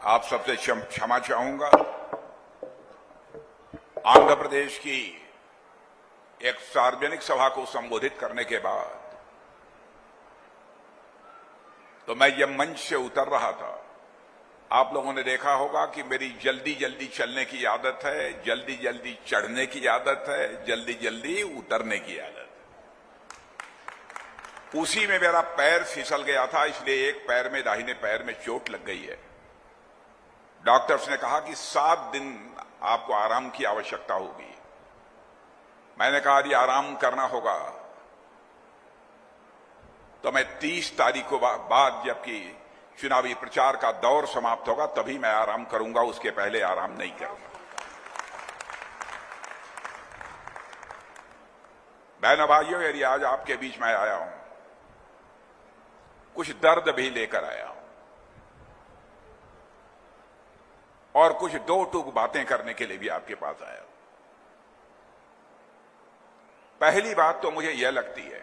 आप सबसे क्षमा चाहूंगा। आंध्र प्रदेश की एक सार्वजनिक सभा को संबोधित करने के बाद तो मैं यह मंच से उतर रहा था। आप लोगों ने देखा होगा कि मेरी जल्दी जल्दी चलने की आदत है, जल्दी जल्दी चढ़ने की आदत है, जल्दी जल्दी उतरने की आदत है। उसी में मेरा पैर फिसल गया था, इसलिए एक पैर में, दाहिने पैर में चोट लग गई है। डॉक्टर्स ने कहा कि 7 दिन आपको आराम की आवश्यकता होगी। मैंने कहा यदि आराम करना होगा तो मैं 30 तारीख को बाद, जबकि चुनावी प्रचार का दौर समाप्त होगा, तभी मैं आराम करूंगा, उसके पहले आराम नहीं करूंगा। बहनों भाइयों, यदि आज आपके बीच में आया हूं, कुछ दर्द भी लेकर आया हूं और कुछ दो टूक बातें करने के लिए भी आपके पास आया हूं। पहली बात तो मुझे यह लगती है,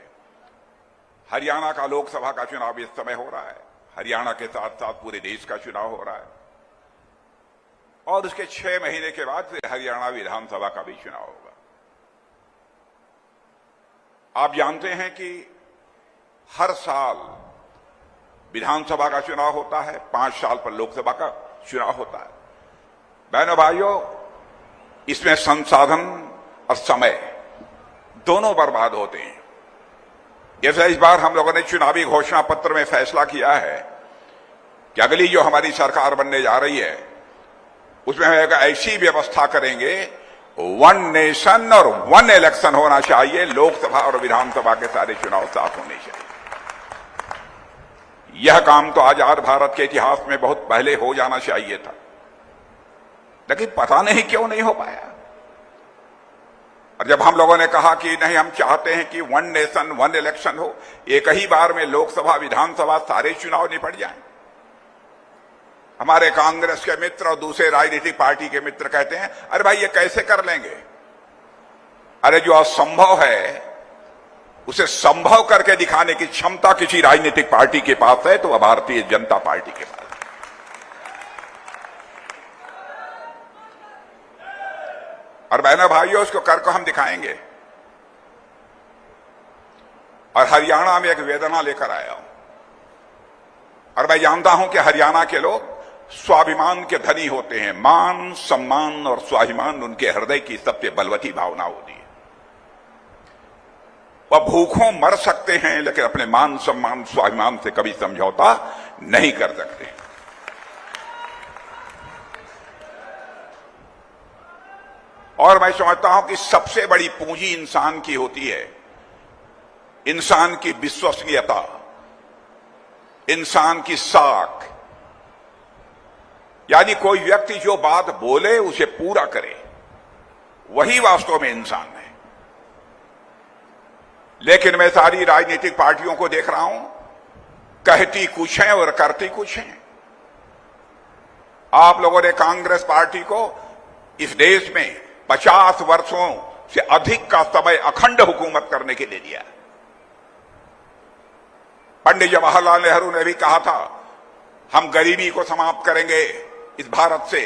हरियाणा का लोकसभा का चुनाव इस समय हो रहा है, हरियाणा के साथ साथ पूरे देश का चुनाव हो रहा है और उसके 6 महीने के बाद फिर हरियाणा विधानसभा का भी चुनाव होगा। आप जानते हैं कि हर साल विधानसभा का चुनाव होता है, 5 साल पर लोकसभा का चुनाव होता है। बहनों भाइयों, इसमें संसाधन और समय दोनों बर्बाद होते हैं। जैसे इस बार हम लोगों ने चुनावी घोषणा पत्र में फैसला किया है कि अगली जो हमारी सरकार बनने जा रही है उसमें हम एक ऐसी व्यवस्था करेंगे, 1 नेशन और 1 इलेक्शन होना चाहिए। लोकसभा और विधानसभा के सारे चुनाव साफ होने चाहिए। यह काम तो आजाद भारत के इतिहास में बहुत पहले हो जाना चाहिए था, लेकिन पता नहीं क्यों नहीं हो पाया। और जब हम लोगों ने कहा कि नहीं, हम चाहते हैं कि 1 नेशन 1 इलेक्शन हो, एक ही बार में लोकसभा विधानसभा सारे चुनाव निपट जाएं, हमारे कांग्रेस के मित्र और दूसरे राजनीतिक पार्टी के मित्र कहते हैं अरे भाई ये कैसे कर लेंगे। अरे जो असंभव है उसे संभव करके दिखाने की क्षमता किसी राजनीतिक पार्टी के पास है तो वह भारतीय जनता पार्टी के पास। और बहनों भाइयों, उसको करके हम दिखाएंगे। और हरियाणा में एक वेदना लेकर आया हूं और मैं जानता हूं कि हरियाणा के लोग स्वाभिमान के धनी होते हैं। मान, सम्मान और स्वाभिमान उनके हृदय की सबसे बलवती भावना होती है। वह भूखों मर सकते हैं लेकिन अपने मान, सम्मान, स्वाभिमान से कभी समझौता नहीं कर सकते। और मैं समझता हूं कि सबसे बड़ी पूंजी इंसान की होती है, इंसान की विश्वसनीयता, इंसान की साख। यानी कोई व्यक्ति जो बात बोले उसे पूरा करे, वही वास्तव में इंसान है। लेकिन मैं सारी राजनीतिक पार्टियों को देख रहा हूं, कहती कुछ है और करती कुछ है। आप लोगों ने कांग्रेस पार्टी को इस देश में 50 वर्षों से अधिक का समय अखंड हुकूमत करने के लिए दिया। पंडित जवाहरलाल नेहरू ने भी कहा था हम गरीबी को समाप्त करेंगे इस भारत से,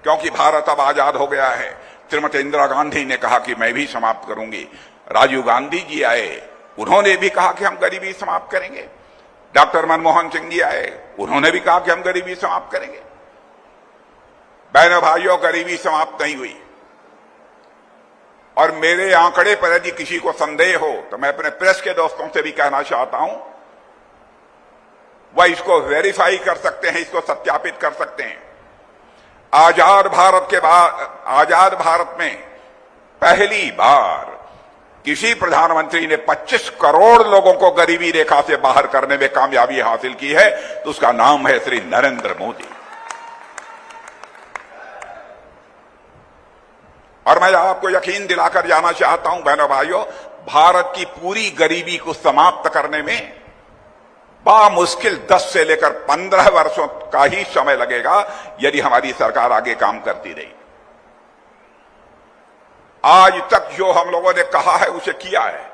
क्योंकि भारत अब आजाद हो गया है। श्रीमती इंदिरा गांधी ने कहा कि मैं भी समाप्त करूंगी। राजीव गांधी जी आए, उन्होंने भी कहा कि हम गरीबी समाप्त करेंगे। डॉक्टर मनमोहन सिंह जी आए, उन्होंने भी कहा कि हम गरीबी समाप्त करेंगे। बहनों भाइयों, गरीबी समाप्त नहीं हुई। और मेरे आंकड़े पर यदि किसी को संदेह हो तो मैं अपने प्रेस के दोस्तों से भी कहना चाहता हूं, वह इसको वेरीफाई कर सकते हैं, इसको सत्यापित कर सकते हैं। आजाद भारत के बाद, आजाद भारत में पहली बार किसी प्रधानमंत्री ने 25 करोड़ लोगों को गरीबी रेखा से बाहर करने में कामयाबी हासिल की है, तो उसका नाम है श्री नरेंद्र मोदी। और मैं आपको यकीन दिलाकर जाना चाहता हूं बहनों भाइयों, भारत की पूरी गरीबी को समाप्त करने में बामुश्किल 10 से लेकर 15 वर्षों का ही समय लगेगा यदि हमारी सरकार आगे काम करती रही। आज तक जो हम लोगों ने कहा है उसे किया है।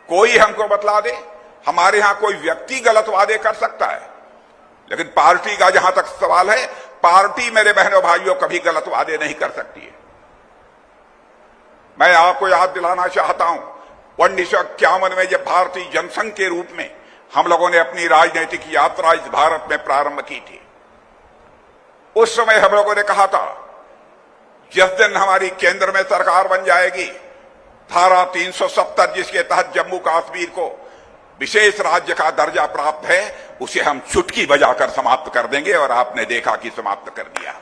कोई हमको बतला दे, हमारे यहां कोई व्यक्ति गलत वादे कर सकता है, लेकिन पार्टी का जहां तक सवाल है, पार्टी मेरे बहनों भाइयों कभी गलत वादे नहीं कर सकती है। मैं आपको याद दिलाना चाहता हूं, 1951 में जब भारतीय जनसंघ के रूप में हम लोगों ने अपनी राजनीतिक यात्रा इस भारत में प्रारंभ की थी, उस समय हम लोगों ने कहा था जिस दिन हमारी केंद्र में सरकार बन जाएगी, धारा 370 जिसके तहत जम्मू कश्मीर को विशेष राज्य का दर्जा प्राप्त है, उसे हम चुटकी बजाकर समाप्त कर देंगे। और आपने देखा कि समाप्त कर दिया।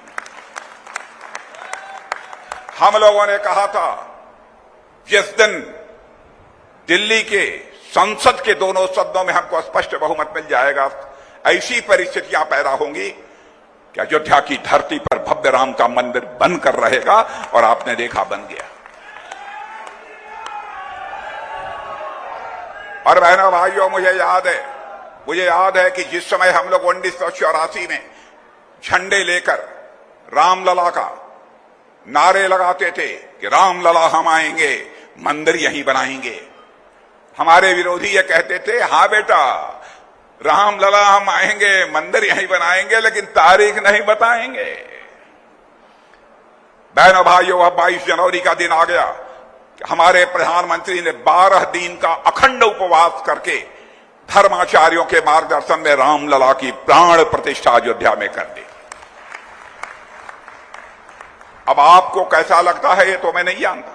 हम लोगों ने कहा था जिस दिन दिल्ली के संसद के दोनों सदनों में हमको स्पष्ट बहुमत मिल जाएगा, ऐसी परिस्थितियां पैदा होंगी कि अयोध्या की धरती पर भव्य राम का मंदिर बनकर रहेगा। और आपने देखा, बन गया। और बहनों भाइयों, मुझे याद है कि जिस समय हम लोग 1984 में झंडे लेकर रामलला का नारे लगाते थे कि रामलला हम आएंगे, मंदिर यहीं बनाएंगे, हमारे विरोधी ये कहते थे, हां बेटा रामलला हम आएंगे, मंदिर यहीं बनाएंगे, लेकिन तारीख नहीं बताएंगे। बहनों भाइयों, अब 22 जनवरी का दिन आ गया। हमारे प्रधानमंत्री ने 12 दिन का अखंड उपवास करके धर्माचार्यों के मार्गदर्शन में रामलला की प्राण प्रतिष्ठा अयोध्या में कर दी। अब आपको कैसा लगता है ये तो मैं नहीं जानता,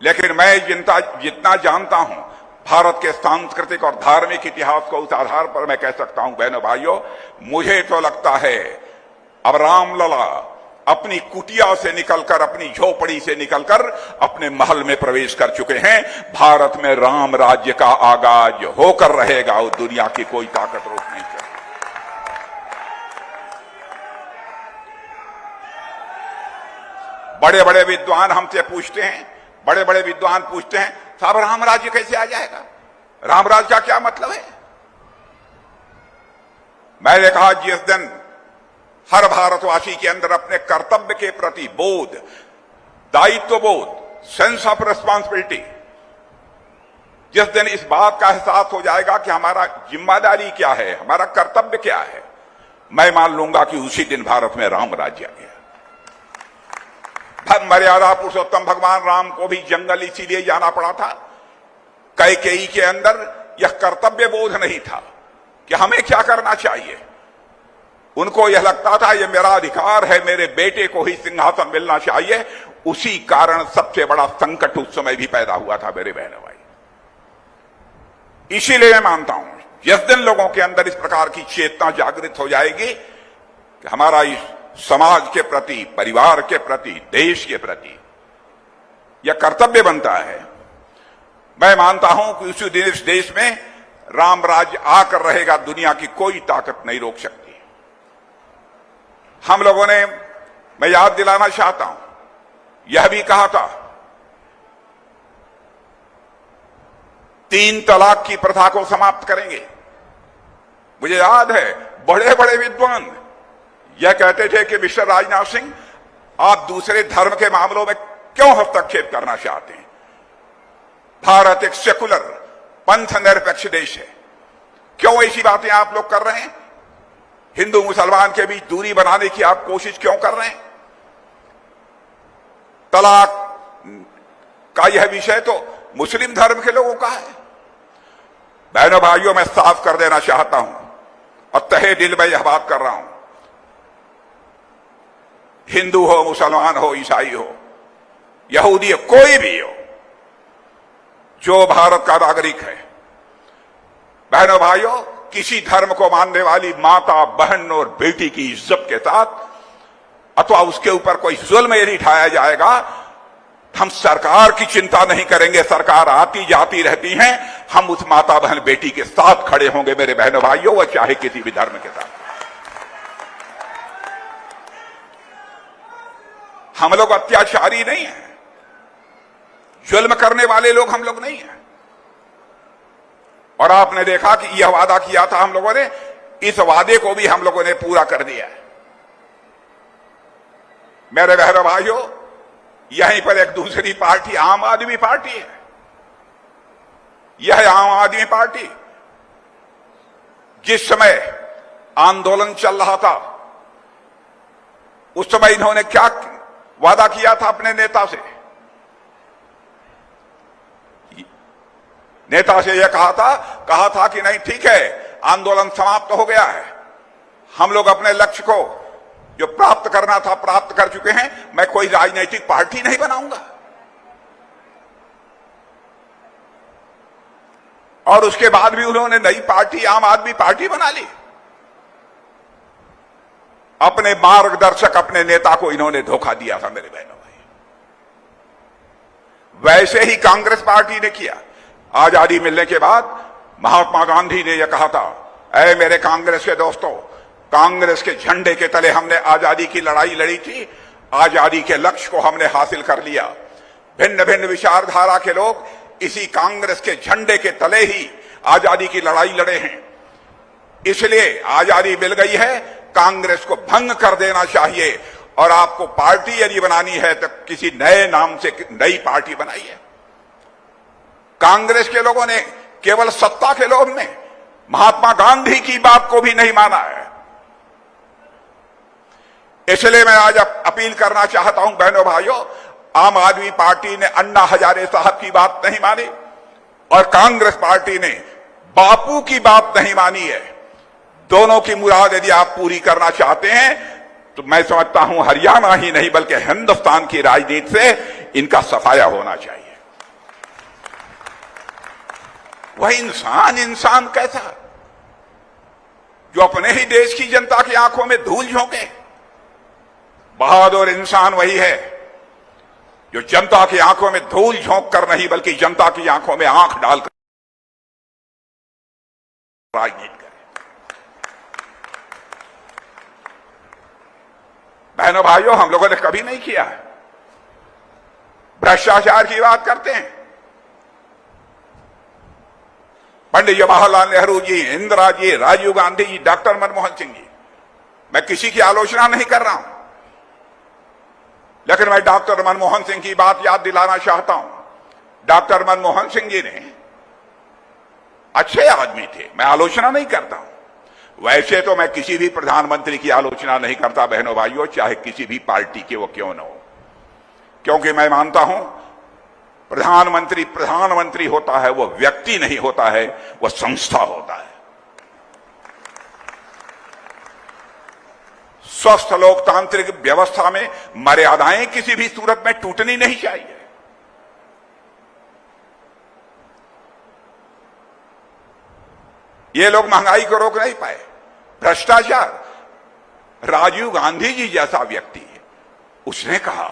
लेकिन मैं जितना जानता हूं भारत के सांस्कृतिक और धार्मिक इतिहास को, उस आधार पर मैं कह सकता हूं बहनों भाइयों, मुझे तो लगता है अब रामलला अपनी कुटिया से निकलकर, अपनी झोपड़ी से निकलकर अपने महल में प्रवेश कर चुके हैं। भारत में राम राज्य का आगाज होकर रहेगा और दुनिया की कोई ताकत रोक नहीं सकती। बड़े बड़े विद्वान हमसे पूछते हैं, साहब राम राज्य कैसे आ जाएगा, राम राज्य का क्या मतलब है? मैंने कहा जिस दिन हर भारतवासी के अंदर अपने कर्तव्य के प्रति बोध, दायित्व बोध, सेंस ऑफ रिस्पॉन्सिबिलिटी, जिस दिन इस बात का एहसास हो जाएगा कि हमारा जिम्मेदारी क्या है, हमारा कर्तव्य क्या है, मैं मान लूंगा कि उसी दिन भारत में राम राज्य आ गया। धर्म मर्यादा पुरुषोत्तम भगवान राम को भी जंगल इसीलिए जाना पड़ा था, कैकेयी के अंदर यह कर्तव्य बोध नहीं था कि हमें क्या करना चाहिए। उनको यह लगता था यह मेरा अधिकार है, मेरे बेटे को ही सिंहासन मिलना चाहिए। उसी कारण सबसे बड़ा संकट उस समय भी पैदा हुआ था मेरे बहनों भाई। इसीलिए मैं मानता हूं जिस दिन लोगों के अंदर इस प्रकार की चेतना जागृत हो जाएगी कि हमारा इस समाज के प्रति, परिवार के प्रति, देश के प्रति यह कर्तव्य बनता है, मैं मानता हूं कि उसी दिन इस देश में राम राज्य आकर रहेगा, दुनिया की कोई ताकत नहीं रोक सकती। हम लोगों ने, मैं याद दिलाना चाहता हूं, यह भी कहा था 3 तलाक की प्रथा को समाप्त करेंगे। मुझे याद है बड़े बड़े विद्वान यह कहते थे कि मिस्टर राजनाथ सिंह, आप दूसरे धर्म के मामलों में क्यों हस्तक्षेप करना चाहते हैं? भारत एक सेकुलर, पंथ निरपेक्ष देश है, क्यों ऐसी बातें आप लोग कर रहे हैं? हिंदू मुसलमान के बीच दूरी बनाने की आप कोशिश क्यों कर रहे हैं? तलाक का यह विषय तो मुस्लिम धर्म के लोगों का है। बहनों भाइयों, मैं साफ कर देना चाहता हूं और तहे दिल में यह बात कर रहा हूं, हिंदू हो, मुसलमान हो, ईसाई हो, यहूदी हो, कोई भी हो, जो भारत का नागरिक है, बहनों भाइयों, किसी धर्म को मानने वाली माता, बहन और बेटी की इज्जत के साथ अथवा उसके ऊपर कोई जुल्म यदि ढाया जाएगा, हम सरकार की चिंता नहीं करेंगे। सरकार आती जाती रहती है, हम उस माता, बहन, बेटी के साथ खड़े होंगे मेरे बहनों भाइयों, वह चाहे किसी भी धर्म के साथ। हम लोग अत्याचारी नहीं है, जुल्म करने वाले लोग हम लोग नहीं हैं। और आपने देखा कि यह वादा किया था हम लोगों ने, इस वादे को भी हम लोगों ने पूरा कर दिया है। मेरे बहनों भाइयों, यहीं पर एक दूसरी पार्टी आम आदमी पार्टी है। यह आम आदमी पार्टी जिस समय आंदोलन चल रहा था, उस समय इन्होंने क्या वादा किया था अपने नेता से? नेता से यह कहा था कि नहीं ठीक है, आंदोलन समाप्त हो गया है, हम लोग अपने लक्ष्य को जो प्राप्त करना था प्राप्त कर चुके हैं, मैं कोई राजनीतिक पार्टी नहीं बनाऊंगा। और उसके बाद भी उन्होंने नई पार्टी आम आदमी पार्टी बना ली। अपने मार्गदर्शक अपने नेता को इन्होंने धोखा दिया था मेरे बहनों भाई। वैसे ही कांग्रेस पार्टी ने किया। आजादी मिलने के बाद महात्मा गांधी ने यह कहा था, ऐ मेरे कांग्रेस के दोस्तों, कांग्रेस के झंडे के तले हमने आजादी की लड़ाई लड़ी थी, आजादी के लक्ष्य को हमने हासिल कर लिया। भिन्न भिन्न विचारधारा के लोग इसी कांग्रेस के झंडे के तले ही आजादी की लड़ाई लड़े हैं, इसलिए आजादी मिल गई है, कांग्रेस को भंग कर देना चाहिए और आपको पार्टी यदि बनानी है तो किसी नए नाम से नई पार्टी बनाइए। कांग्रेस के लोगों ने केवल सत्ता के लोभ में महात्मा गांधी की बात को भी नहीं माना है। इसलिए मैं आज अपील करना चाहता हूं बहनों भाइयों, आम आदमी पार्टी ने अन्ना हजारे साहब की बात नहीं मानी और कांग्रेस पार्टी ने बापू की बात नहीं मानी है। दोनों की मुराद यदि आप पूरी करना चाहते हैं तो मैं समझता हूं हरियाणा ही नहीं बल्कि हिंदुस्तान की राजनीति से इनका सफाया होना चाहिए। वह इंसान कैसा जो अपने ही देश की जनता की आंखों में धूल झोंके? बहादुर इंसान वही है जो जनता की आंखों में धूल झोंक कर नहीं बल्कि जनता की आंखों में आंख डालकर राजनीति करे। बहनों भाइयों, हम लोगों ने कभी नहीं किया है। भ्रष्टाचार की बात करते हैं। पंडित जवाहरलाल नेहरू जी, इंदिरा जी, राजीव गांधी जी, डॉक्टर मनमोहन सिंह जी, मैं किसी की आलोचना नहीं कर रहा हूं, लेकिन मैं डॉक्टर मनमोहन सिंह की बात याद दिलाना चाहता हूं। डॉक्टर मनमोहन सिंह जी ने अच्छे आदमी थे, मैं आलोचना नहीं करता हूं। वैसे तो मैं किसी भी प्रधानमंत्री की आलोचना नहीं करता बहनों भाइयों, चाहे किसी भी पार्टी के वो क्यों न हो, क्योंकि मैं मानता हूं प्रधानमंत्री होता है, वो व्यक्ति नहीं होता है, वो संस्था होता है। स्वस्थ लोकतांत्रिक व्यवस्था में मर्यादाएं किसी भी सूरत में टूटनी नहीं चाहिए। ये लोग महंगाई को रोक नहीं पाए। भ्रष्टाचार, राजीव गांधी जी जैसा व्यक्ति है, उसने कहा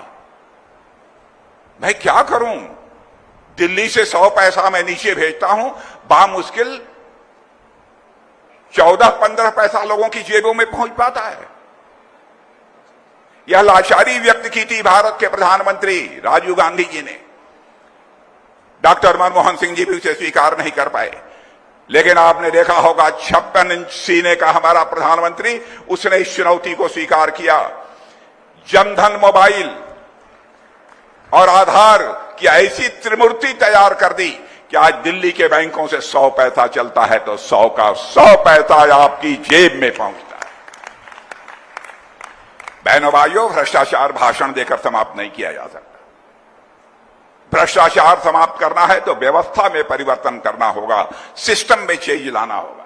मैं क्या करूं, दिल्ली से 100 पैसा मैं नीचे भेजता हूं, बामुश्किल 14-15 पैसा लोगों की जेबों में पहुंच पाता है। यह लाचारी व्यक्त की थी भारत के प्रधानमंत्री राजीव गांधी जी ने। डॉक्टर मनमोहन सिंह जी भी उसे स्वीकार नहीं कर पाए, लेकिन आपने देखा होगा 56 इंच सीने का हमारा प्रधानमंत्री, उसने इस चुनौती को स्वीकार किया। जनधन मोबाइल और आधार की ऐसी त्रिमूर्ति तैयार कर दी कि आज दिल्ली के बैंकों से 100 पैसा चलता है तो 100 का 100 पैसा आपकी जेब में पहुंचता है। बहनों भाइयों, भ्रष्टाचार भाषण देकर समाप्त नहीं किया जा सकता। भ्रष्टाचार समाप्त करना है तो व्यवस्था में परिवर्तन करना होगा, सिस्टम में चेंज लाना होगा,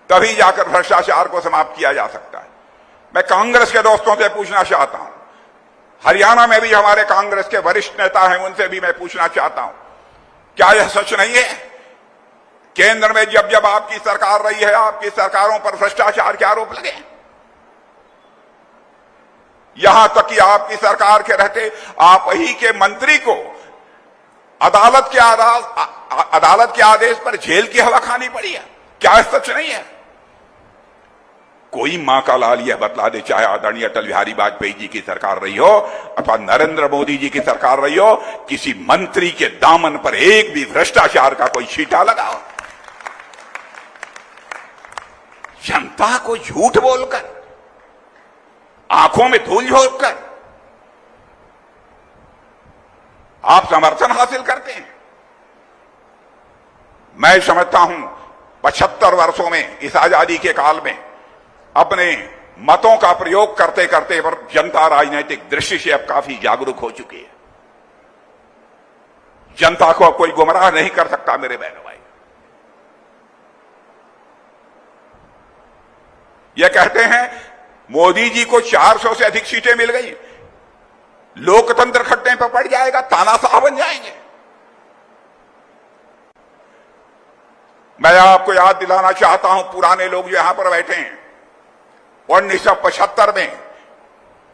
तभी जाकर भ्रष्टाचार को समाप्त किया जा सकता है। मैं कांग्रेस के दोस्तों से पूछना चाहता हूं, हरियाणा में भी हमारे कांग्रेस के वरिष्ठ नेता हैं, उनसे भी मैं पूछना चाहता हूं, क्या यह सच नहीं है केंद्र में जब जब आपकी सरकार रही है, आपकी सरकारों पर भ्रष्टाचार के आरोप लगे? यहां तक कि आपकी सरकार के रहते आप ही के मंत्री को अदालत के आदेश पर जेल की हवा खानी पड़ी है। क्या यह सच नहीं है? कोई मां का लाल यह बतला दे, चाहे आदरणीय अटल बिहारी वाजपेयी जी की सरकार रही हो अथवा नरेंद्र मोदी जी की सरकार रही हो, किसी मंत्री के दामन पर एक भी भ्रष्टाचार का कोई छींटा लगाओ। जनता को झूठ बोलकर, आंखों में धूल झोंककर आप समर्थन हासिल करते हैं। मैं समझता हूं 75 वर्षों में इस आजादी के काल में अपने मतों का प्रयोग करते करते पर जनता राजनीतिक दृष्टि से अब काफी जागरूक हो चुकी है। जनता को अब कोई गुमराह नहीं कर सकता मेरे बहनों भाई। ये कहते हैं मोदी जी को 400 से अधिक सीटें मिल गई, लोकतंत्र खट्टे पर पड़ जाएगा, तानाशाह बन जाएंगे। मैं आपको याद दिलाना चाहता हूं, पुराने लोग जो यहां पर बैठे हैं, 1975 में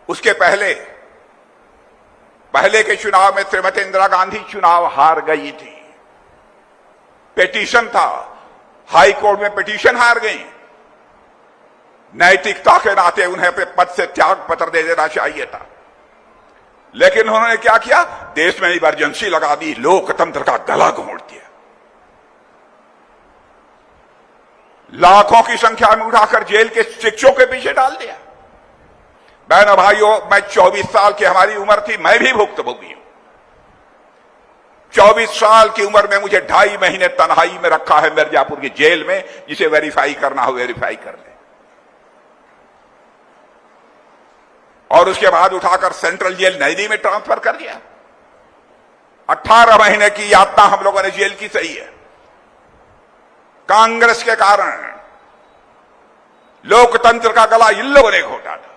उसके पहले के चुनाव में श्रीमती इंदिरा गांधी चुनाव हार गई थी। पिटीशन था, हाई कोर्ट में पिटीशन हार गई। नैतिकता के नाते उन्हें अपने पद से त्याग पत्र दे देना चाहिए था, लेकिन उन्होंने क्या किया? देश में इमरजेंसी लगा दी, लोकतंत्र का गला घोंट दिया, लाखों की संख्या में उठाकर जेल के शिक्षों के पीछे डाल दिया। बहनों भाइयों, मैं 24 साल की हमारी उम्र थी, मैं भी भुक्तभोगी हूं। 24 साल की उम्र में मुझे 2.5 महीने तन्हाई में रखा है मिर्जापुर की जेल में। जिसे वेरीफाई करना हो वेरीफाई कर ले। और उसके बाद उठाकर सेंट्रल जेल नैनी में ट्रांसफर कर दिया। 18 महीने की यातना हम लोगों ने जेल की सही है। कांग्रेस के कारण लोकतंत्र का गला इन लोगों ने घोटा था।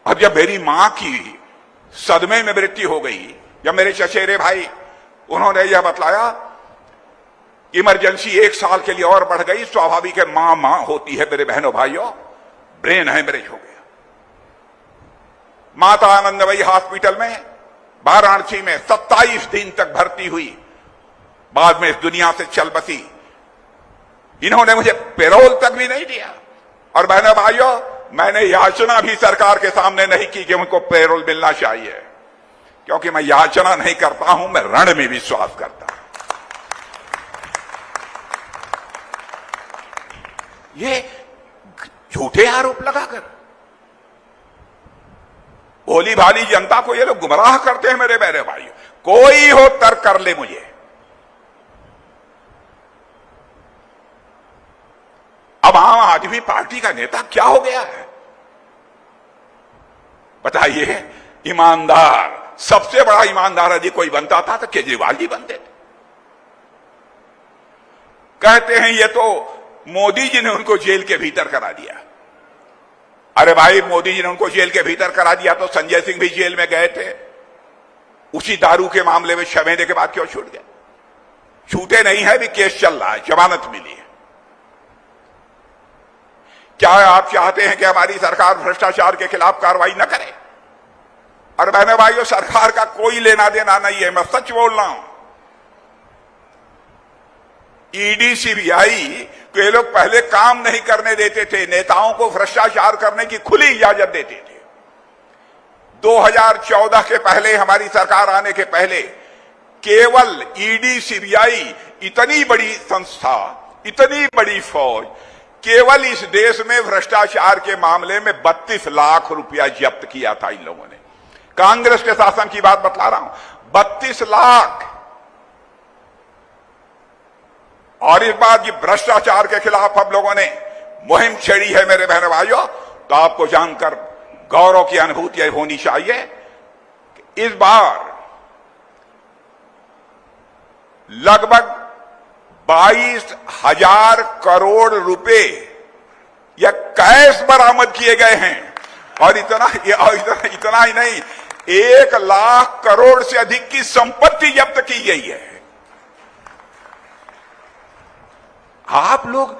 अब जब मेरी मां की सदमे में मृत्यु हो गई, जब मेरे चचेरे भाई उन्होंने यह बतलाया इमरजेंसी 1 साल के लिए और बढ़ गई, स्वाभाविक है मां होती है मेरे बहनों भाइयों, ब्रेन हेमरेज हो गया। माता आनंदमयी हॉस्पिटल में वाराणसी में 27 दिन तक भर्ती हुई, बाद में इस दुनिया से चल बसी। इन्होंने मुझे पेरोल तक भी नहीं दिया। और बहनों भाइयों, मैंने याचना भी सरकार के सामने नहीं की कि उनको पेरोल मिलना चाहिए, क्योंकि मैं याचना नहीं करता हूं, मैं रण में विश्वास करता हूं। ये झूठे आरोप लगाकर भोली भाली जनता को ये लोग गुमराह करते हैं मेरे बहरे भाइयों। कोई हो तर्क कर ले मुझे। अब आम आदमी पार्टी का नेता क्या हो गया है बताइए? ईमानदार, सबसे बड़ा ईमानदार यदि कोई बनता था तो केजरीवाल जी बनते थे। कहते हैं ये तो मोदी जी ने उनको जेल के भीतर करा दिया। अरे भाई, मोदी जी ने उनको जेल के भीतर करा दिया तो संजय सिंह भी जेल में गए थे। उसी दारू के मामले में 6 महीने के बाद क्यों छूट गए? छूटे नहीं है, भी केस चल रहा है, जमानत मिली है। क्या आप चाहते हैं कि हमारी सरकार भ्रष्टाचार के खिलाफ कार्रवाई न करे? और बहनों भाइयों, सरकार का कोई लेना देना नहीं है, मैं सच बोल रहा हूं। ईडी सीबीआई को ये लोग पहले काम नहीं करने देते थे, नेताओं को भ्रष्टाचार करने की खुली इजाजत देते थे। 2014 के पहले, हमारी सरकार आने के पहले, केवल ईडी सीबीआई इतनी बड़ी संस्था, इतनी बड़ी फौज, केवल इस देश में भ्रष्टाचार के मामले में 32 लाख रुपया जब्त किया था इन लोगों ने। कांग्रेस के शासन की बात बतला रहा हूं, 32 लाख। और इस बार ये भ्रष्टाचार के खिलाफ हम लोगों ने मुहिम छेड़ी है मेरे बहनों भाइयों, तो आपको जानकर गौरव की अनुभूति होनी चाहिए कि इस बार लगभग 22,000 करोड़ रुपए या कैश बरामद किए गए हैं। और इतना ही नहीं, 1 लाख करोड़ से अधिक की संपत्ति जब्त की गई है। आप लोग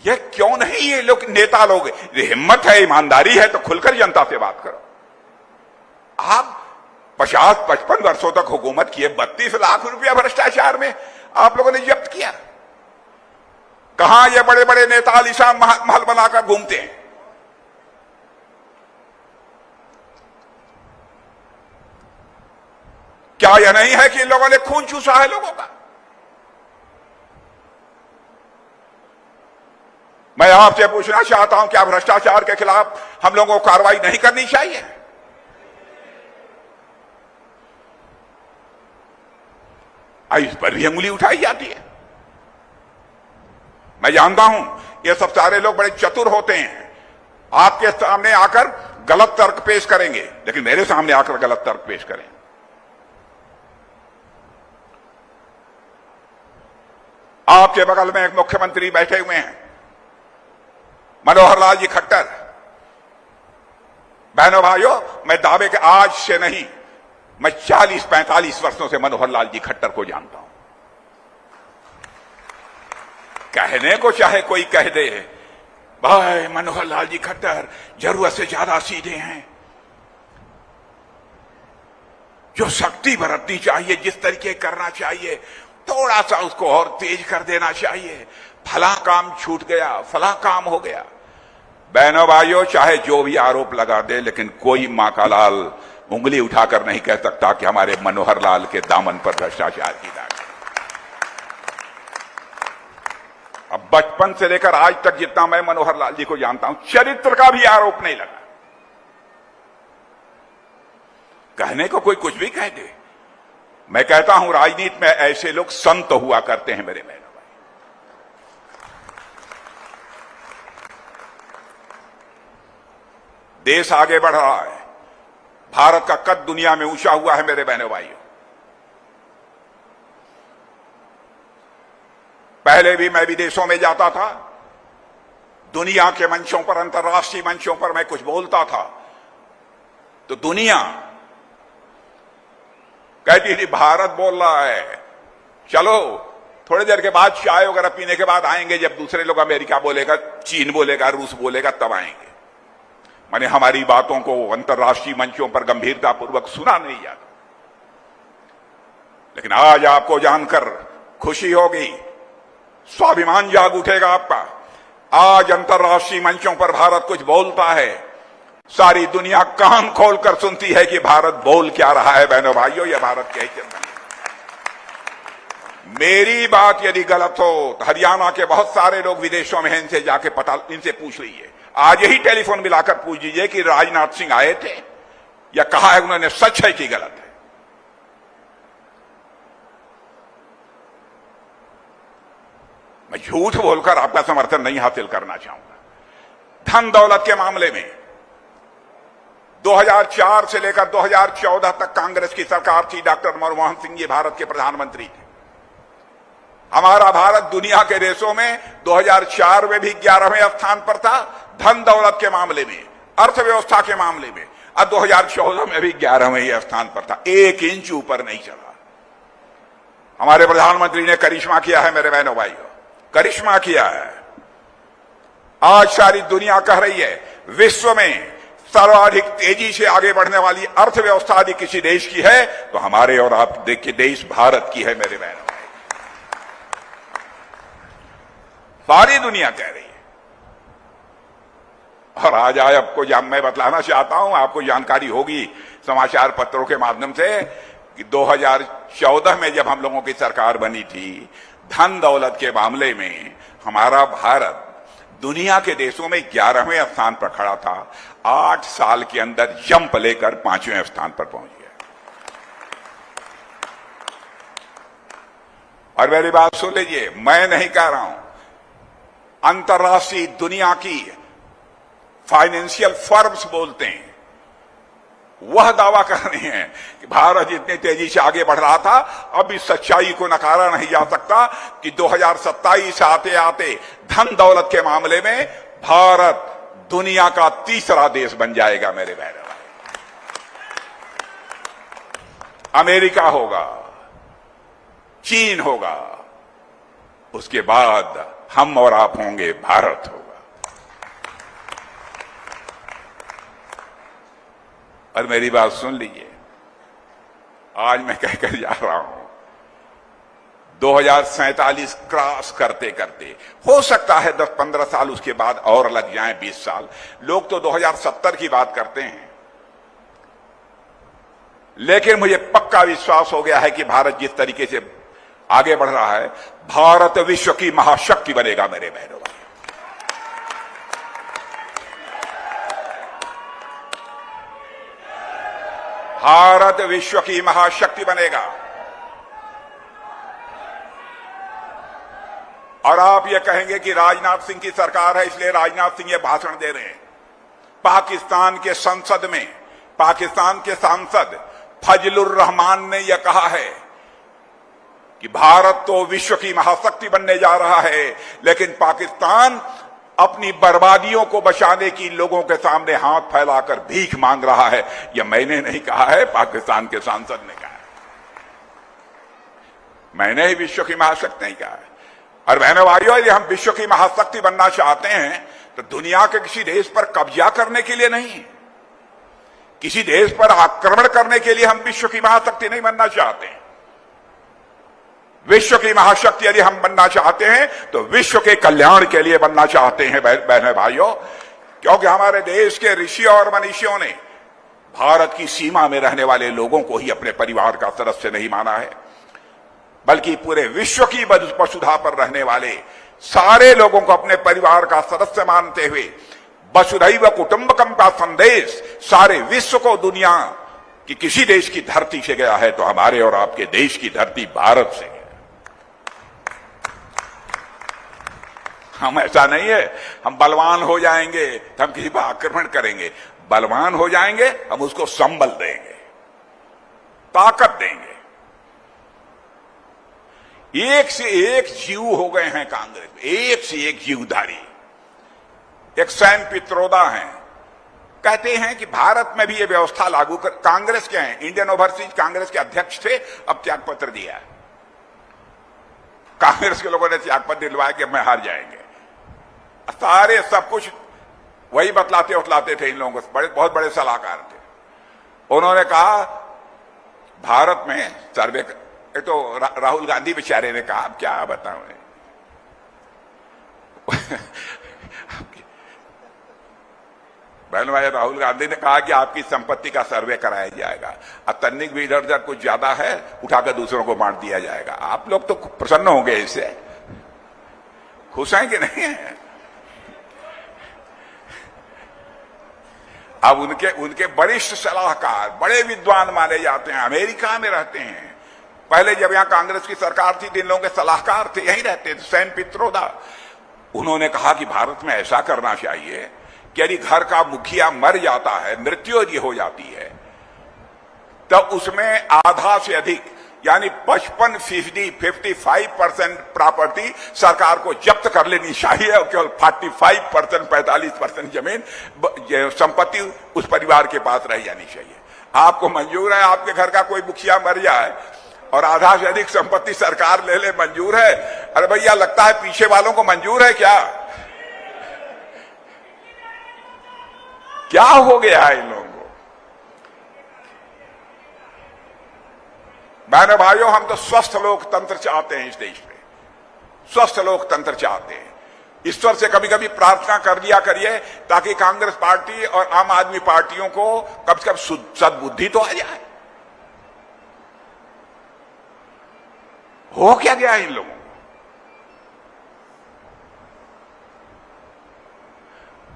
ये क्यों नहीं, ये लोग नेता लोग, हिम्मत है, ईमानदारी है तो खुलकर जनता से बात करो। आप 50-55 वर्षों तक हुकूमत किए, 32 लाख रुपया भ्रष्टाचार में आप लोगों ने जब्त किया। कहां ये बड़े बड़े नेता आलीशान महल बनाकर घूमते हैं? क्या यह नहीं है कि इन लोगों ने खून चूसा है लोगों का? मैं आपसे पूछना चाहता हूं, क्या भ्रष्टाचार के खिलाफ हम लोगों को कार्रवाई नहीं करनी चाहिए? इस पर भी अंगुली उठाई जाती है। मैं जानता हूं ये सब सारे लोग बड़े चतुर होते हैं, आपके सामने आकर गलत तर्क पेश करेंगे, लेकिन मेरे सामने आकर गलत तर्क पेश करें। आपके बगल में एक मुख्यमंत्री बैठे हुए हैं, मनोहर लाल जी खट्टर। बहनों भाइयों, मैं दावे के आज से नहीं, मैं 40-45 वर्षों से मनोहर लाल जी खट्टर को जानता हूं। कहने को चाहे कोई कह दे, भाई मनोहर लाल जी खट्टर जरूरत से ज्यादा सीधे हैं, जो शक्ति बरतनी चाहिए, जिस तरीके करना चाहिए, थोड़ा सा उसको और तेज कर देना चाहिए, फला काम छूट गया, फला काम हो गया। बहनों भाइयों, चाहे जो भी आरोप लगा दे, लेकिन कोई मां का लाल उंगली उठाकर नहीं कह सकता कि हमारे मनोहर लाल के दामन पर भ्रष्टाचार की दाग। अब बचपन से लेकर आज तक जितना मैं मनोहर लाल जी को जानता हूं, चरित्र का भी आरोप नहीं लगा। कहने को कोई कुछ भी कह दे, मैं कहता हूं राजनीति में ऐसे लोग संत हुआ करते हैं मेरे बहनों भाई। देश आगे बढ़ रहा है, भारत का कद दुनिया में ऊंचा हुआ है मेरे बहनों भाइयों। पहले भी मैं विदेशों में जाता था, दुनिया के मंचों पर, अंतर्राष्ट्रीय मंचों पर मैं कुछ बोलता था तो दुनिया कहती थी भारत बोल रहा है, चलो थोड़ी देर के बाद चाय वगैरह पीने के बाद आएंगे, जब दूसरे लोग अमेरिका बोलेगा, चीन बोलेगा, रूस बोलेगा, तब आएंगे। माने हमारी बातों को अंतर्राष्ट्रीय मंचों पर गंभीरतापूर्वक सुना नहीं जाता। लेकिन आज आपको जानकर खुशी होगी, स्वाभिमान जाग उठेगा आपका। आज अंतर्राष्ट्रीय मंचों पर भारत कुछ बोलता है, सारी दुनिया कान खोलकर सुनती है कि भारत बोल क्या रहा है। बहनों भाइयों, यह भारत के हित में। मेरी बात यदि गलत हो तो हरियाणा के बहुत सारे लोग विदेशों में हैं, इनसे जाके पता, इनसे पूछ लीजिए, आज यही टेलीफोन मिलाकर पूछ लीजिए कि राजनाथ सिंह आए थे या कहा है उन्होंने, सच है कि गलत है। मैं झूठ बोलकर आपका समर्थन नहीं हासिल करना चाहूंगा। धन दौलत के मामले में 2004 से लेकर 2014 तक कांग्रेस की सरकार थी, डॉक्टर मनमोहन सिंह जी भारत के प्रधानमंत्री थे। हमारा भारत दुनिया के देशों में 2004 में भी 11वें स्थान पर था, धन दौलत के मामले में, अर्थव्यवस्था के मामले में, और 2014 में भी 11वें स्थान पर था, 1 इंच ऊपर नहीं चला। हमारे प्रधानमंत्री ने करिश्मा किया है मेरे बहनों भाइयों, करिश्मा किया है। आज सारी दुनिया कह रही है विश्व में सर्वाधिक तेजी से आगे बढ़ने वाली अर्थव्यवस्था यदि किसी देश की है तो हमारे और आप देखिए देश भारत की है मेरे बहनों भाई। सारी दुनिया कह रही है। और आज आपको मैं बतलाना चाहता हूं, आपको जानकारी होगी समाचार पत्रों के माध्यम से कि 2014 में जब हम लोगों की सरकार बनी थी, धन दौलत के मामले में हमारा भारत दुनिया के देशों में 11वें स्थान पर खड़ा था। 8 साल के अंदर जंप लेकर 5वें स्थान पर पहुंच गया। और मेरी बात सुन लीजिए, मैं नहीं कह रहा हूं, अंतर्राष्ट्रीय दुनिया की फाइनेंशियल फर्म्स बोलते हैं, वह दावा कर रहे हैं कि भारत जितनी तेजी से आगे बढ़ रहा था, अब इस सच्चाई को नकारा नहीं जा सकता कि 2027 आते आते धन दौलत के मामले में भारत दुनिया का तीसरा देश बन जाएगा मेरे बहनों भाई। अमेरिका होगा, चीन होगा, उसके बाद हम और आप होंगे, भारत होगा। और मेरी बात सुन लीजिए, आज मैं कहकर जा रहा हूं, 2047 क्रॉस करते करते हो सकता है 10-15 साल उसके बाद और लग जाएं, 20 साल। लोग तो 2070 की बात करते हैं, लेकिन मुझे पक्का विश्वास हो गया है कि भारत जिस तरीके से आगे बढ़ रहा है, भारत विश्व की महाशक्ति बनेगा मेरे बहनों भाई। भारत विश्व की महाशक्ति बनेगा। और आप ये कहेंगे कि राजनाथ सिंह की सरकार है इसलिए राजनाथ सिंह ये भाषण दे रहे हैं। पाकिस्तान के संसद में पाकिस्तान के सांसद फजलुर रहमान ने यह कहा है कि भारत तो विश्व की महाशक्ति बनने जा रहा है, लेकिन पाकिस्तान अपनी बर्बादियों को बचाने की लोगों के सामने हाथ फैलाकर भीख मांग रहा है। यह मैंने नहीं कहा है, पाकिस्तान के सांसद ने कहा है। मैंने ही विश्व की महाशक्ति नहीं कहा है। और बहनों भाइयों, यदि हम विश्व की महाशक्ति बनना चाहते हैं तो दुनिया के किसी देश पर कब्जा करने के लिए नहीं, किसी देश पर आक्रमण करने के लिए हम विश्व की महाशक्ति नहीं बनना चाहते हैं। विश्व की महाशक्ति यदि हम बनना चाहते हैं तो विश्व के कल्याण के लिए बनना चाहते हैं बहनों भाइयों, क्योंकि हमारे देश के ऋषि और मनीषियों ने भारत की सीमा में रहने वाले लोगों को ही अपने परिवार का सदस्य नहीं माना है, बल्कि पूरे विश्व की वसुधा पर रहने वाले सारे लोगों को अपने परिवार का सदस्य मानते हुए वसुधैव कुटुंबकम का संदेश सारे विश्व को दुनिया की किसी देश की धरती से गया है तो हमारे और आपके देश की धरती भारत से है। हम ऐसा नहीं है हम बलवान हो जाएंगे तो हम किसी पर आक्रमण करेंगे। बलवान हो जाएंगे हम उसको संबल देंगे, ताकत देंगे। एक से एक जीव हो गए हैं कांग्रेस में, एक से एक जीवधारी। एक सैम पित्रोदा हैं, कहते हैं कि भारत में भी ये व्यवस्था लागू कर। कांग्रेस के हैं, इंडियन ओवरसीज कांग्रेस के अध्यक्ष थे, अब त्यागपत्र दिया है। कांग्रेस के लोगों ने त्यागपत्र दिलवाया कि मैं हार जाएंगे। सारे सब कुछ वही बतलाते उतलाते थे इन लोगों को, बहुत बड़े सलाहकार थे। उन्होंने कहा भारत में सर्वे, तो राहुल गांधी बेचारे ने कहा अब क्या बताऊं बहन भाई, राहुल गांधी ने कहा कि आपकी संपत्ति का सर्वे कराया जाएगा, अब तन्निक भी इधर उधर कुछ ज्यादा है उठाकर दूसरों को बांट दिया जाएगा। आप लोग तो प्रसन्न होंगे, इससे खुश हैं कि नहीं है? अब उनके वरिष्ठ सलाहकार बड़े विद्वान माने जाते हैं, अमेरिका में रहते हैं। पहले जब यहां कांग्रेस की सरकार थी, इन लोगों के सलाहकार थे, यहीं रहते थे, सैम पित्रोदा। उन्होंने कहा कि भारत में ऐसा करना चाहिए कि यदि घर का मुखिया मर जाता है, मृत्यु यदि हो जाती है, तो उसमें आधा से अधिक यानी 55% प्रॉपर्टी सरकार को जब्त कर लेनी चाहिए और केवल 45% जमीन संपत्ति उस परिवार के पास रह जानी चाहिए। आपको मंजूर है आपके घर का कोई मुखिया मर जाए और आधा से अधिक संपत्ति सरकार ले ले? मंजूर है? अरे भैया, लगता है पीछे वालों को मंजूर है क्या? क्या हो गया है इन लोगों को? बहनों भाइयों, हम तो स्वस्थ लोकतंत्र चाहते हैं इस देश में, स्वस्थ लोकतंत्र चाहते हैं। ईश्वर से कभी कभी प्रार्थना कर लिया करिए ताकि कांग्रेस पार्टी और आम आदमी पार्टियों को कब से कब सद्बुद्धि तो आ जाए। हो क्या गया इन लोगों को?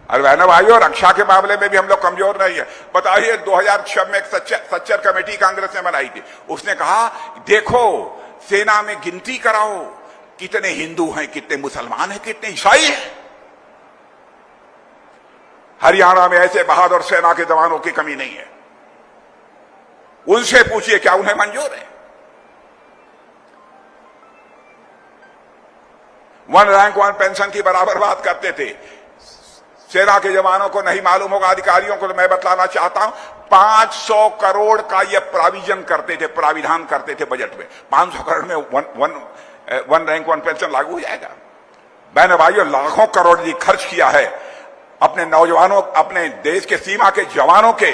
अरे बहनों भाइयों, रक्षा के मामले में भी हम लोग कमजोर नहीं है। बताइए, 2006 में एक सच्चर कमेटी कांग्रेस ने बनाई थी। उसने कहा देखो, सेना में गिनती कराओ, कितने हिंदू हैं, कितने मुसलमान हैं, कितने ईसाई हैं। हरियाणा में ऐसे बहादुर सेना के जवानों की कमी नहीं है। उनसे पूछिए क्या उन्हें मंजूर है? वन रैंक वन पेंशन की बराबर बात करते थे। सेना के जवानों को नहीं मालूम होगा, अधिकारियों को तो मैं बतलाना चाहता हूं, 500 करोड़ का यह प्राविजन करते थे, प्राविधान करते थे बजट में। 500 करोड़ में वन रैंक वन पेंशन लागू हो जाएगा। बहनों भाइयों, लाखों करोड़ जी खर्च किया है अपने नौजवानों, अपने देश के सीमा के जवानों के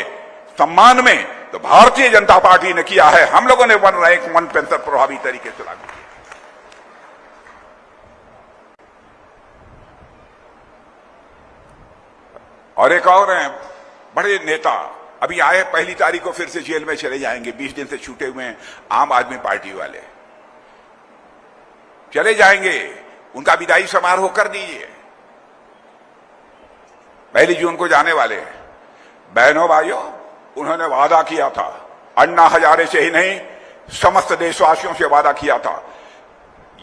सम्मान में, तो भारतीय जनता पार्टी ने किया है। हम लोगों ने वन रैंक वन पेंशन प्रभावी तरीके से लागू किया। और एक और हैं बड़े नेता, अभी आए, पहली तारीख को फिर से जेल में चले जाएंगे, 20 दिन से छूटे हुए हैं, आम आदमी पार्टी वाले चले जाएंगे। उनका विदाई समारोह कर दीजिए, 1 जून को जाने वाले हैं। बहनों भाइयों, उन्होंने वादा किया था, अन्ना हजारे से ही नहीं समस्त देशवासियों से वादा किया था,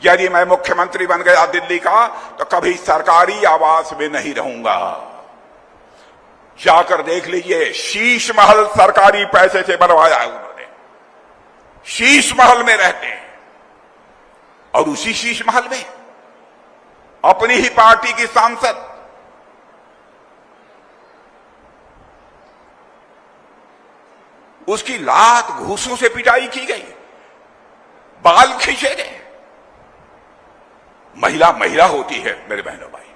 यदि मैं मुख्यमंत्री बन गया दिल्ली का तो कभी सरकारी आवास में नहीं रहूंगा। जाकर देख लीजिए, शीश महल सरकारी पैसे से बनवाया है उन्होंने। शीश महल में रहते हैं और उसी शीश महल में अपनी ही पार्टी की सांसद उसकी लात घूसों से पिटाई की गई, बाल खींचे गए। महिला महिला होती है मेरे बहनों भाई।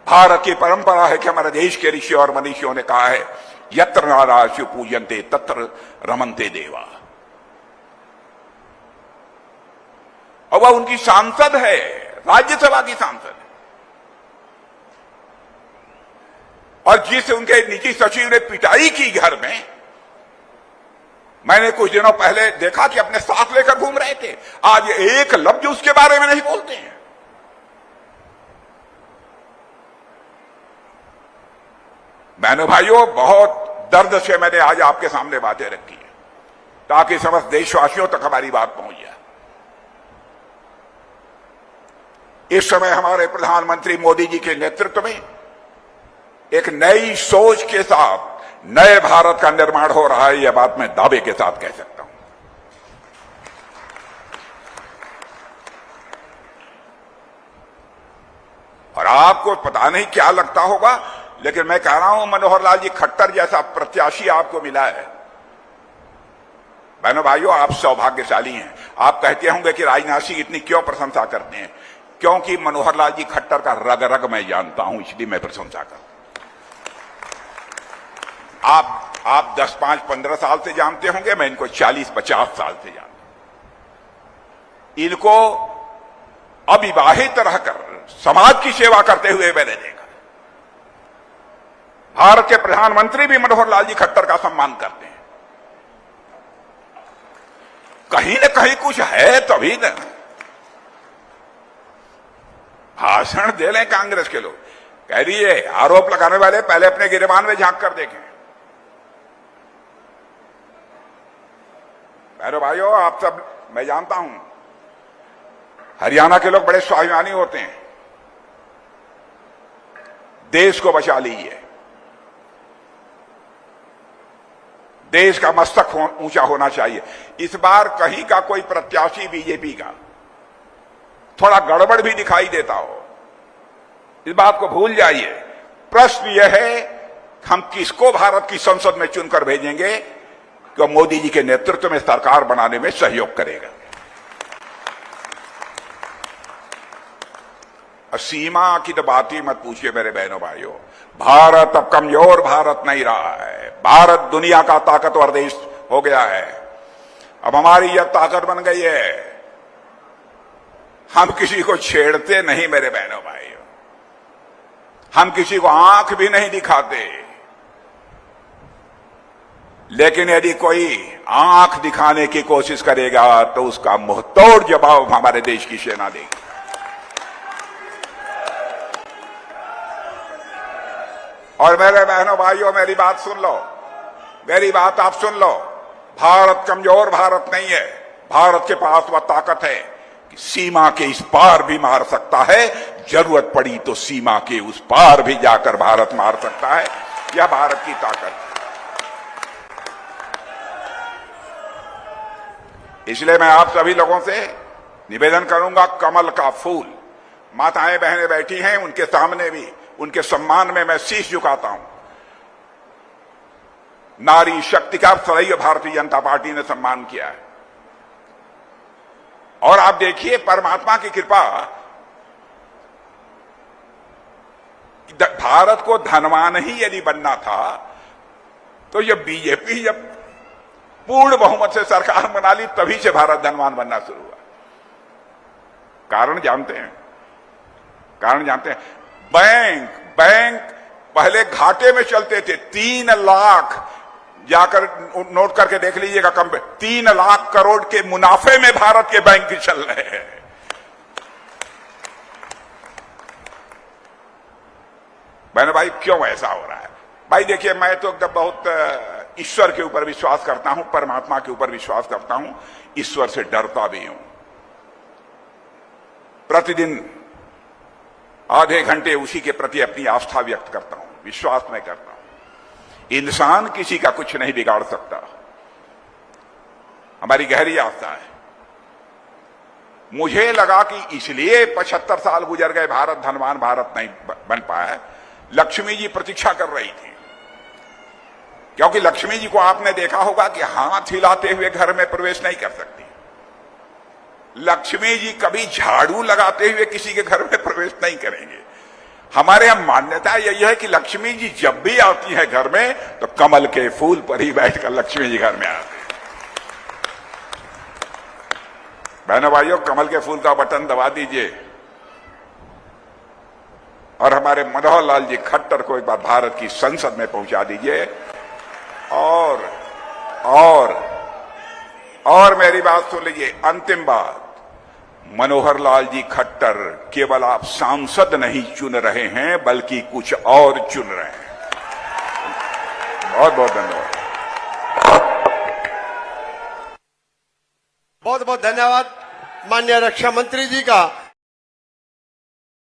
भारत की परंपरा है कि हमारे देश के ऋषि और मनीषियों ने कहा है, यत्र नारायण पूजन्ते तत्र रमन्ते देवा। और वह उनकी सांसद है, राज्यसभा की सांसद है। और जिस उनके निजी सचिव ने पिटाई की घर में, मैंने कुछ दिनों पहले देखा कि अपने साथ लेकर घूम रहे थे। आज एक लफ्ज उसके बारे में नहीं बोलते हैं। बहनों भाइयों, बहुत दर्द से मैंने आज आपके सामने बातें रखी है ताकि समस्त देशवासियों तक हमारी बात पहुंच जाए। इस समय हमारे प्रधानमंत्री मोदी जी के नेतृत्व में एक नई सोच के साथ नए भारत का निर्माण हो रहा है। यह बात मैं दावे के साथ कह सकता हूं। और आपको पता नहीं क्या लगता होगा, लेकिन मैं कह रहा हूं, मनोहर लाल जी खट्टर जैसा प्रत्याशी आपको मिला है। बहनों भाइयों, आप सौभाग्यशाली हैं। आप कहते होंगे कि राजनाथ सिंह इतनी क्यों प्रशंसा करते हैं? क्योंकि मनोहर लाल जी खट्टर का रग रग मैं जानता हूं, इसलिए मैं प्रशंसा करता हूं। आप 10, 5, 15 साल से जानते होंगे, मैं इनको 40, 50 साल से जानता हूं। इनको अविवाहित रहकर समाज की सेवा करते हुए मैंने देखा। भारत के प्रधानमंत्री भी मनोहर लाल जी खट्टर का सम्मान करते हैं। कहीं न कहीं कुछ है तभी न। भाषण दे लें कांग्रेस के लोग, कह दिए आरोप लगाने वाले पहले अपने गिरेबान में झांक कर देखें। मेरे भाइयों, आप सब, मैं जानता हूं हरियाणा के लोग बड़े स्वाभिमानी होते हैं। देश को बचा लीजिए। देश का मस्तक ऊंचा होना चाहिए। इस बार कहीं का कोई प्रत्याशी बीजेपी का थोड़ा गड़बड़ भी दिखाई देता हो, इस बात को भूल जाइए। प्रश्न यह है, हम किसको भारत की संसद में चुनकर भेजेंगे कि मोदी जी के नेतृत्व में सरकार बनाने में सहयोग करेगा। सीमा की तो बात ही मत पूछिए मेरे बहनों भाइयों। भारत अब कमजोर भारत नहीं रहा है। भारत दुनिया का ताकतवर देश हो गया है। अब हमारी यह ताकत बन गई है, हम किसी को छेड़ते नहीं मेरे बहनों भाइयों। हम किसी को आंख भी नहीं दिखाते। लेकिन यदि कोई आंख दिखाने की कोशिश करेगा तो उसका मुंहतोड़ जवाब हमारे देश की सेना देगी। और मेरे बहनों भाइयों, मेरी बात सुन लो, मेरी बात आप सुन लो। भारत कमजोर भारत नहीं है। भारत के पास वह ताकत है कि सीमा के इस पार भी मार सकता है। जरूरत पड़ी तो सीमा के उस पार भी जाकर भारत मार सकता है। यह भारत की ताकत है। इसलिए मैं आप सभी लोगों से निवेदन करूंगा, कमल का फूल, माताएं बहनें बैठी हैं, उनके सामने भी उनके सम्मान में मैं शीश झुकाता हूं। नारी शक्ति का सदैव भारतीय जनता पार्टी ने सम्मान किया है। और आप देखिए, परमात्मा की कृपा, भारत को धनवान ही यदि बनना था तो ये बीजेपी जब पूर्ण बहुमत से सरकार बना ली तभी से भारत धनवान बनना शुरू हुआ। कारण जानते हैं? कारण जानते हैं? बैंक पहले घाटे में चलते थे। 3 लाख, जाकर नोट करके देख लीजिएगा, कम 3 लाख करोड़ के मुनाफे में भारत के बैंक चल रहे हैं। बहन भाई, क्यों ऐसा हो रहा है? भाई देखिए, मैं तो एकदम बहुत ईश्वर के ऊपर विश्वास करता हूं, परमात्मा के ऊपर विश्वास करता हूं, ईश्वर से डरता भी हूं। प्रतिदिन आधे घंटे उसी के प्रति अपनी आस्था व्यक्त करता हूं, विश्वास में करता हूं। इंसान किसी का कुछ नहीं बिगाड़ सकता, हमारी गहरी आस्था है। मुझे लगा कि इसलिए 75 साल गुजर गए, भारत धनवान भारत नहीं बन पाया। लक्ष्मी जी प्रतीक्षा कर रही थी, क्योंकि लक्ष्मी जी को आपने देखा होगा कि हाथ हिलाते हुए घर में प्रवेश नहीं कर सकती। लक्ष्मी जी कभी झाड़ू लगाते हुए किसी के घर में प्रवेश नहीं करेंगे। हमारे यहां मान्यता यही है कि लक्ष्मी जी जब भी आती है घर में तो कमल के फूल पर ही बैठकर लक्ष्मी जी घर में आते हैं। बहनों भाइयों, कमल के फूल का बटन दबा दीजिए और हमारे मनोहर लाल जी खट्टर को एक बार भारत की संसद में पहुंचा दीजिए। और मेरी बात सुन लीजिए, अंतिम बात, मनोहर लाल जी खट्टर केवल आप सांसद नहीं चुन रहे हैं, बल्कि कुछ और चुन रहे हैं। बहुत बहुत धन्यवाद। बहुत बहुत धन्यवाद माननीय रक्षा मंत्री जी का।